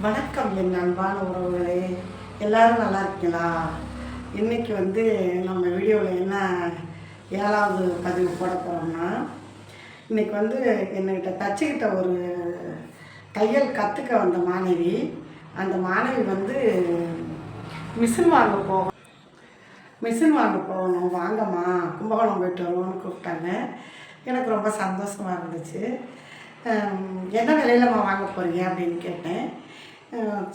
வணக்கம் என் அன்பான உறவுகளே, எல்லோரும் நல்லா இருக்கீங்களா? இன்றைக்கி நம்ம வீடியோவில் என்ன 7வது பதிவு போட போகிறோம்னா, இன்றைக்கி என்கிட்ட தச்சுக்கிட்ட ஒரு தையல் கற்றுக்க வந்த மாணவி, அந்த மாணவி மிஷின் வாங்க போகணும் வாங்கம்மா கும்பகோணம் போயிட்டு வருவோம்னு கூப்பிட்டாங்க. எனக்கு ரொம்ப சந்தோஷமாக இருந்துச்சு. என்ன விலையிலம்மா வாங்க போகிறீங்க அப்படின்னு கேட்டேன்.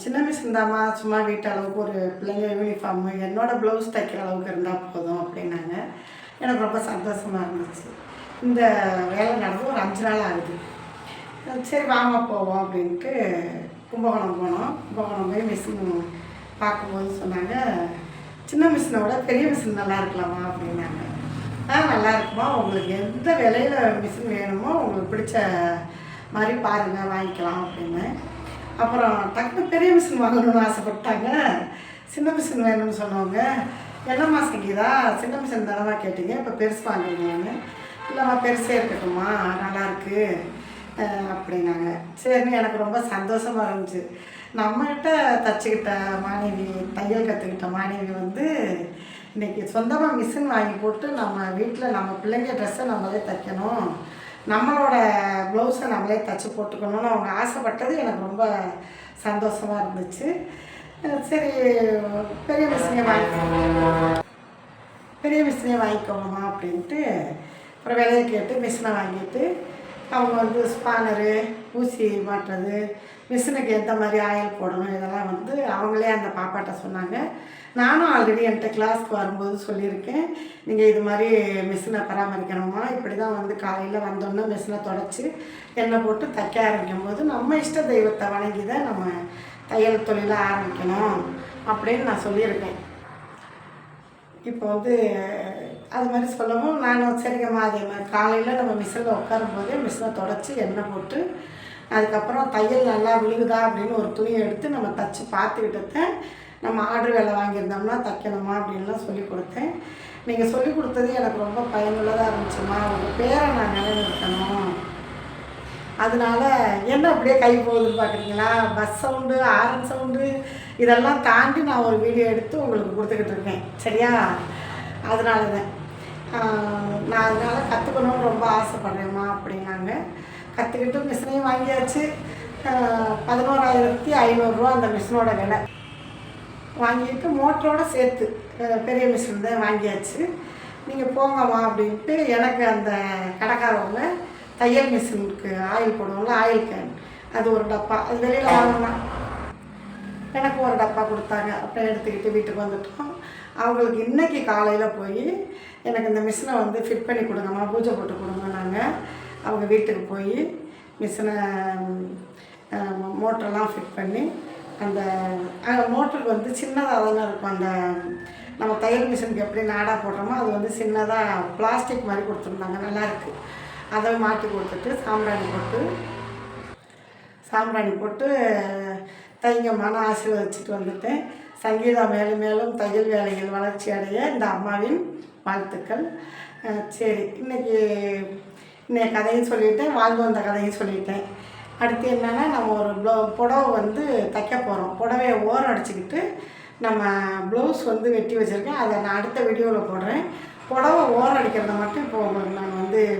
சின்ன மிஷின் தாம்மா, சும்மா வீட்டு அளவுக்கு ஒரு பிள்ளைங்க யூனிஃபார்மு என்னோடய ப்ளவுஸ் தைக்கிற அளவுக்கு இருந்தால் போதும் அப்படின்னாங்க. எனக்கு ரொம்ப சந்தோஷமாக இருந்துச்சு. இந்த வேலை நடந்து ஒரு 5 நாள் ஆகுது. சரி வாங்க போவோம் அப்படின்ட்டு கும்பகோணம் போனோம். கும்பகோணம் போய் மிஷின் பார்க்கும்போது சொன்னாங்க, சின்ன மிஷினை விட பெரிய மிஷின் நல்லா இருக்கலாமா அப்படின்னாங்க. நல்லா இருக்குமா, உங்களுக்கு எந்த விலையில் மிஷின் வேணுமோ உங்களுக்கு பிடிச்ச மாதிரி பாருங்கள் வாங்கிக்கலாம் அப்படின்னு. அப்புறம் டக்குனு பெரிய மிஷின் வாங்கணும்னு ஆசைப்பட்டாங்க. சின்ன மிஷின் வேணும்னு சொன்னவங்க, என்னம்மா சங்கீதா சின்ன மிஷின் தானம்மா கேட்டீங்க, இப்போ பெருசு வாங்குறீங்கன்னு. இல்லைம்மா பெருசே இருக்கட்டும்மா நல்லாயிருக்கு அப்படின்னாங்க. சரின்னு எனக்கு ரொம்ப சந்தோஷமாக இருந்துச்சு. நம்மகிட்ட தச்சுக்கிட்ட மாணவி, தையல் கற்றுக்கிட்ட மாணவி இன்றைக்கி சொந்தமாக மிஷின் வாங்கி போட்டு நம்ம வீட்டில் நம்ம பிள்ளைங்க ட்ரெஸ்ஸை நம்மளே தைக்கணும், நம்மளோட ப்ளவுஸை நம்மளே தைச்சி போட்டுக்கணும்னு அவங்க ஆசைப்பட்டது எனக்கு ரொம்ப சந்தோஷமாக இருந்துச்சு. சரி பெரிய மிஷினே வாங்கிக்கோங்கம்மா அப்படின்ட்டு அப்புறம் விலையை கேட்டு மிஷினை வாங்கிட்டு அவங்க ஸ்பானரு, ஊசி மாட்டுறது, மிஷினுக்கு எந்த மாதிரி ஆயில் போடணும் இதெல்லாம் அவங்களே அந்த பாப்பாட்ட சொன்னாங்க. நானும் ஆல்ரெடி என்கிட்ட கிளாஸ்க்கு வரும்போது சொல்லியிருக்கேன், நீங்கள் இது மாதிரி மிஷினை பராமரிக்கணுமா, இப்படி தான் காலையில் வந்தோன்னே மிஷினை தொடச்சி எண்ணெய் போட்டு தைக்க ஆரம்பிக்கும் போது நம்ம இஷ்ட தெய்வத்தை வணங்கி தான் நம்ம தையல் தொழிலை ஆரம்பிக்கணும் அப்படின்னு நான் சொல்லியிருக்கேன். இப்போ அது மாதிரி சொல்லவும் நானும் சரிங்கம்மா அதே மாதிரி காலையில் நம்ம மிஷினில் உட்காரும்போதே மிஷினை தொடச்சி எண்ணெய் போட்டு அதுக்கப்புறம் தையல் நல்லா விழுகுதா அப்படின்னு ஒரு துணியை எடுத்து நம்ம தைச்சி பார்த்துக்கிட்டு நம்ம ஆர்டர் வேலை வாங்கியிருந்தோம்னா தைக்கணுமா அப்படின்லாம் சொல்லி கொடுத்தேன். நீங்கள் சொல்லி கொடுத்தது எனக்கு ரொம்ப பயனுள்ளதாக இருந்துச்சுமா, உங்கள் பேரை நான் நிலைநிறுத்தணும், அதனால என்ன அப்படியே கை போகுதுன்னு பார்க்குறீங்களா, பஸ் சவுண்டு, ஆரன் சவுண்டு இதெல்லாம் தாண்டி நான் ஒரு வீடியோ எடுத்து உங்களுக்கு கொடுத்துக்கிட்டு இருக்கேன். சரியா? அதனால தான் நான் அதனால் கற்றுக்கணும்னு ரொம்ப ஆசைப்பட்றேம்மா அப்படின்னாங்க. கற்றுக்கிட்டு மிஷினையும் வாங்கியாச்சு. 11,500 அந்த மிஷினோட விலை. வாங்கிட்டு மோட்டரோடு சேர்த்து பெரிய மிஷின் தான் வாங்கியாச்சு. நீங்கள் போங்கம்மா அப்படின்ட்டு எனக்கு அந்த கடைக்காரவங்க தையல் மிஷினுக்கு ஆயில் போடுவோம்ல, ஆயில் கேன், அது ஒரு டப்பா, அது வெளியில் வாங்கினா எனக்கு ஒரு டப்பா கொடுத்தாங்க. அப்புறம் எடுத்துக்கிட்டு வீட்டுக்கு வந்துட்டோம். அவங்களுக்கு இன்றைக்கி காலையில் போய் எனக்கு இந்த மிஷினை ஃபிட் பண்ணி கொடுங்கம்மா, பூஜை போட்டு கொடுங்கன்னாங்க. அவங்க வீட்டுக்கு போய் மிஷினை மோட்டரெல்லாம் ஃபிட் பண்ணி அந்த மோட்டருக்கு சின்னதாக தானே இருக்கும். அந்த நம்ம தையல் மிஷினுக்கு எப்படி நாடாக போடுறோமோ அது சின்னதாக பிளாஸ்டிக் மாதிரி கொடுத்துருந்தாங்க, நல்லாயிருக்கு. அதை மாட்டி கொடுத்துட்டு சாம்பிராணி போட்டு தைங்கம்மான ஆசீர்வதிச்சுட்டு வந்துட்டேன். சங்கீதா மேலும் மேலும் தையல் வேலைகள் வளர்ச்சி அடைய இந்த அம்மாவின் வாழ்த்துக்கள். சரி, இன்னைய கதையும் சொல்லிட்டேன், வாழ்ந்து வந்த கதையும் சொல்லிட்டேன். அடுத்து என்னென்னா, நம்ம ஒரு புடவை தைக்க போகிறோம். புடவையை ஓரம் அடிச்சுக்கிட்டு நம்ம ப்ளவுஸ் வெட்டி வச்சுருக்கேன், அதை நான் அடுத்த வீடியோவில் போடுறேன். புடவை ஓரம் அடிக்கிறத மட்டும் இப்போ உங்களுக்கு நான்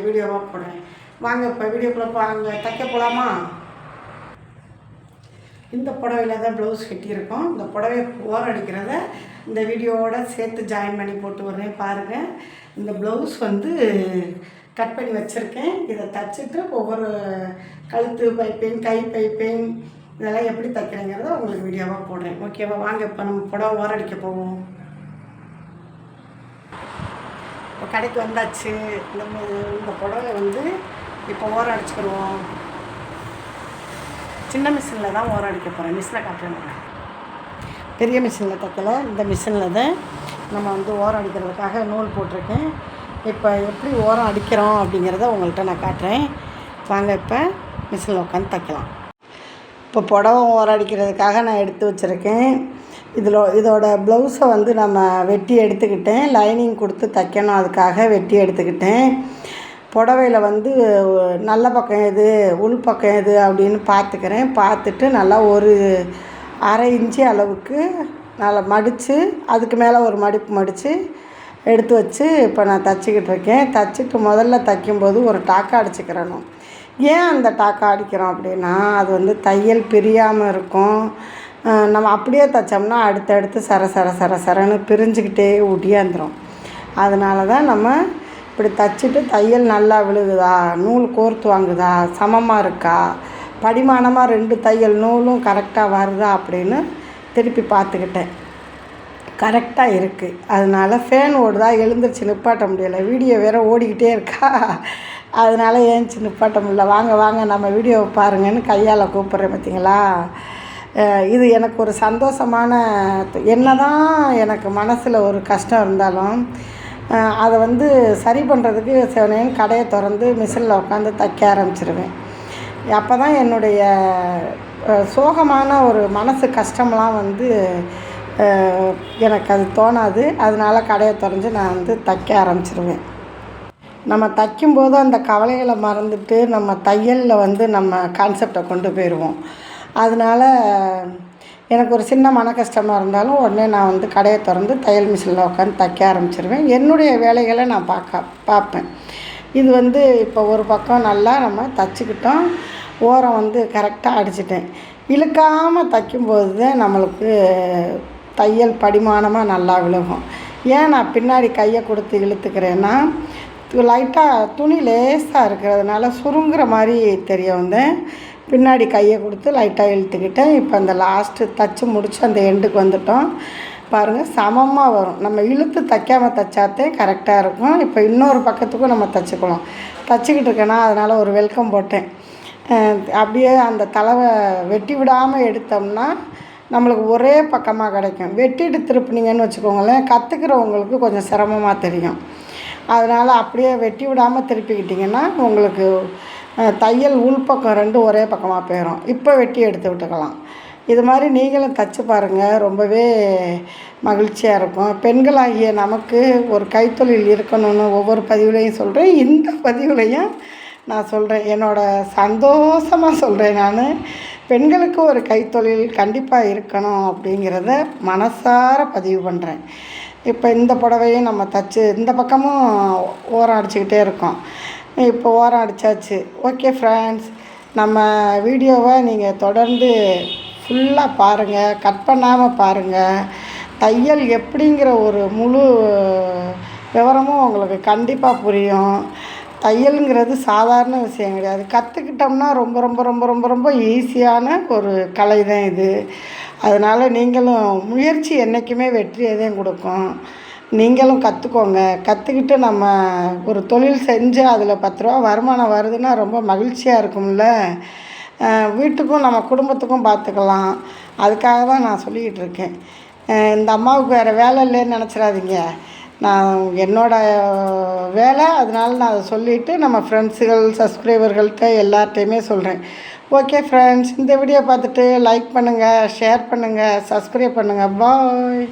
வீடியோவாக போடுறேன். வாங்க இப்போ வீடியோக்குள்ளே வாங்க, தைக்க போகலாமா? இந்த புடவையில் தான் ப்ளவுஸ் கட்டியிருக்கோம். இந்த புடவை ஓரம் அடிக்கிறத இந்த வீடியோவோட சேர்த்து ஜாயின் பண்ணி போட்டு வரேன் பாருங்கள். இந்த ப்ளவுஸ் கட் பண்ணி வச்சுருக்கேன். இதை தைச்சிட்டு ஒவ்வொரு கழுத்து பைப்பிங், கை பைப்பிங் இதெல்லாம் எப்படி தைக்கிறேங்கிறத உங்களுக்கு வீடியோவாக போடுறேன். ஓகேவா? வாங்க இப்போ நம்ம புடவை ஓரம் அடிக்க போவோம். இப்போ கடைக்கு வந்தாச்சு. இந்த புடவை இப்போ ஓரம் அடிச்சுக்கிடுவோம். சின்ன மிஷினில் தான் ஓரம் அடிக்க போகிறேன். மிஷினை காட்டுறேன். பெரிய மிஷினில் தைக்கலை, இந்த மிஷினில் தான் நம்ம ஓரம் அடிக்கிறதுக்காக நூல் போட்டிருக்கேன். இப்போ எப்படி ஓரம் அடிக்கிறோம் அப்படிங்கிறத உங்கள்கிட்ட நான் காட்டுறேன். வாங்க இப்போ மிஷினில் உட்காந்து தைக்கலாம். இப்போ புடவை ஓரம் அடிக்கிறதுக்காக நான் எடுத்து வச்சுருக்கேன். இதோட ப்ளவுஸை நம்ம வெட்டி எடுத்துக்கிட்டேன். லைனிங் கொடுத்து தைக்கணும், அதுக்காக வெட்டி எடுத்துக்கிட்டேன். புடவையில் வந்து நல்ல பக்கம் எது உள் பக்கம் எது அப்படின்னு பார்த்துக்கிறேன். பார்த்துட்டு நல்லா ஒரு அரை இன்ச்சு அளவுக்கு நல்லா மடித்து அதுக்கு மேலே ஒரு மடிப்பு மடித்து எடுத்து வச்சு இப்போ நான் தச்சுக்கிட்டு இருக்கேன். தச்சுட்டு முதல்ல தைக்கும்போது ஒரு டாக்கா அடிச்சுக்கிறணும். ஏன் அந்த டாக்கா அடிக்கிறோம் அப்படின்னா, அது வந்து தையல் பிரியாமல் இருக்கும். நம்ம அப்படியே தைச்சோம்னா அடுத்தடுத்து சர சர சர சரன்னு பிரிஞ்சுக்கிட்டே ஒடியாந்துடும். அதனால தான் நம்ம இப்படி தைச்சிட்டு தையல் நல்லா விழுகுதா, நூல் கோர்த்து வாங்குதா, சமமாக இருக்கா, படிமானமாக 2 தையல் நூலும் கரெக்டாக வருதா அப்படின்னு திருப்பி பார்த்துக்கிட்டேன். கரெக்டாக இருக்குது. அதனால் ஃபேன் ஓடுதா, எழுந்திரிச்சு நிப்பாட்ட முடியலை. வீடியோ வேறு ஓடிக்கிட்டே இருக்கா, அதனால் ஏந்திச்சு நிப்பாட்ட முடியல. வாங்க வாங்க நம்ம வீடியோவை பாருங்கன்னு கையால் கூப்பிட்றேன். பார்த்தீங்களா, இது எனக்கு ஒரு சந்தோஷமான, என்ன தான் எனக்கு மனசில் ஒரு கஷ்டம் இருந்தாலும் அதை வந்து சரி பண்ணுறதுக்கு சிவனேன்னு கடையை திறந்து மிஷினில் உட்காந்து தைக்க ஆரம்பிச்சிருவேன். அப்போ தான் என்னுடைய சோகமான ஒரு மனசு கஷ்டம்லாம் வந்து எனக்கு அது தோணாது. அதனால் கடையை திறந்து நான் வந்து தைக்க ஆரம்பிச்சிருவேன். நம்ம தைக்கும்போது அந்த கவலைகளை மறந்துட்டு நம்ம தையலில் வந்து நம்ம கான்செப்டை கொண்டு போயிடுவோம். அதனால் எனக்கு ஒரு சின்ன மன கஷ்டமாக இருந்தாலும் உடனே நான் வந்து கடையை திறந்து தையல் மிஷினில் உட்காந்து தைக்க ஆரம்பிச்சிருவேன். என்னுடைய வேலைகளை நான் பார்ப்பேன். இது வந்து இப்போ ஒரு பக்கம் நல்லா நம்ம தைச்சிக்கிட்டோம். ஓரம் வந்து கரெக்டாக அடிச்சிட்டேன். இழுக்காமல் தைக்கும்போது தான் நம்மளுக்கு தையல் படிமானமாக நல்லா விழுகும். ஏன் நான் பின்னாடி கையை கொடுத்து இழுத்துக்கிறேன்னா, லைட்டாக துணி லேசாக இருக்கிறதுனால சுருங்குற மாதிரி தெரிய வந்தேன். பின்னாடி கையை கொடுத்து லைட்டாக இழுத்துக்கிட்டேன். இப்போ அந்த லாஸ்ட்டு தைச்சி முடித்து அந்த எண்டுக்கு வந்துட்டோம். பாருங்கள், சமமாக வரும். நம்ம இழுத்து தைக்காமல் தைச்சாத்தே கரெக்டாக இருக்கும். இப்போ இன்னொரு பக்கத்துக்கும் நம்ம தைச்சிக்கலாம். தைச்சிக்கிட்டு இருக்கேன்னா அதனால் ஒரு வெல்கம் போட்டேன். அப்படியே அந்த தளவை வெட்டி விடாமல் எடுத்தோம்னா நம்மளுக்கு ஒரே பக்கமாக கிடைக்கும். வெட்டிட்டு திருப்பினீங்கன்னு வச்சுக்கோங்களேன், கற்றுக்கிறவங்களுக்கு கொஞ்சம் சிரமமாக தெரியும். அதனால் அப்படியே வெட்டி விடாமல் திருப்பிக்கிட்டிங்கன்னா உங்களுக்கு தையல் உள்பக்கம் 2 ஒரே பக்கமாக போயிடும். இப்போ வெட்டி எடுத்து விட்டுக்கலாம். இது மாதிரி நீங்களும் தைச்சி பாருங்கள், ரொம்பவே மகிழ்ச்சியாக இருக்கும். பெண்களாகிய நமக்கு ஒரு கைத்தொழில் இருக்கணும்னு ஒவ்வொரு பதிவுலையும் சொல்கிறேன். இந்த பதிவுலையும் நான் சொல்கிறேன், என்னோடய சந்தோஷமாக சொல்கிறேன். நான் பெண்களுக்கு ஒரு கைத்தொழில் கண்டிப்பாக இருக்கணும் அப்படிங்கிறத மனசார பதிவு பண்ணுறேன். இப்போ இந்த புடவையும் நம்ம தைச்சி இந்த பக்கமும் ஓரம் அடிச்சுக்கிட்டே இருக்கோம். இப்போ ஓரம் அடித்தாச்சு. ஓகே ஃப்ரெண்ட்ஸ், நம்ம வீடியோவை நீங்கள் தொடர்ந்து ஃபுல்லாக பாருங்கள், கட் பண்ணாமல் பாருங்கள். தையல் எப்படிங்கிற ஒரு முழு விவரமும் உங்களுக்கு கண்டிப்பாக புரியும். தையலுங்கிறது சாதாரண விஷயம் கிடையாது. கற்றுக்கிட்டோம்னா ரொம்ப ரொம்ப ரொம்ப ரொம்ப ரொம்ப ஈஸியான ஒரு கலை தான் இது. அதனால் நீங்களும் முயற்சி என்றைக்குமே வெற்றியை தான் கொடுக்கும். நீங்களும் கற்றுக்கோங்க. கற்றுக்கிட்டு நம்ம ஒரு தொழில் செஞ்சு அதில் 10 ரூபா வருமானம் வருதுன்னா ரொம்ப மகிழ்ச்சியாக இருக்கும்ல. வீட்டுக்கும் நம்ம குடும்பத்துக்கும் பார்த்துக்கலாம். அதுக்காக தான் நான் சொல்லிக்கிட்டு இருக்கேன். இந்த அம்மாவுக்கு வேறு வேலை இல்லைன்னு நினச்சிடாதீங்க. நான் என்னோடய வேலை, அதனால நான் அதை சொல்லிவிட்டு நம்ம ஃப்ரெண்ட்ஸுகள் சப்ஸ்கிரைபர்கள்ட்ட எல்லார்ட்டையுமே சொல்கிறேன். ஓகே ஃப்ரெண்ட்ஸ், இந்த வீடியோ பார்த்துட்டு லைக் பண்ணுங்கள், ஷேர் பண்ணுங்கள், சப்ஸ்கிரைப் பண்ணுங்கள். பாய்.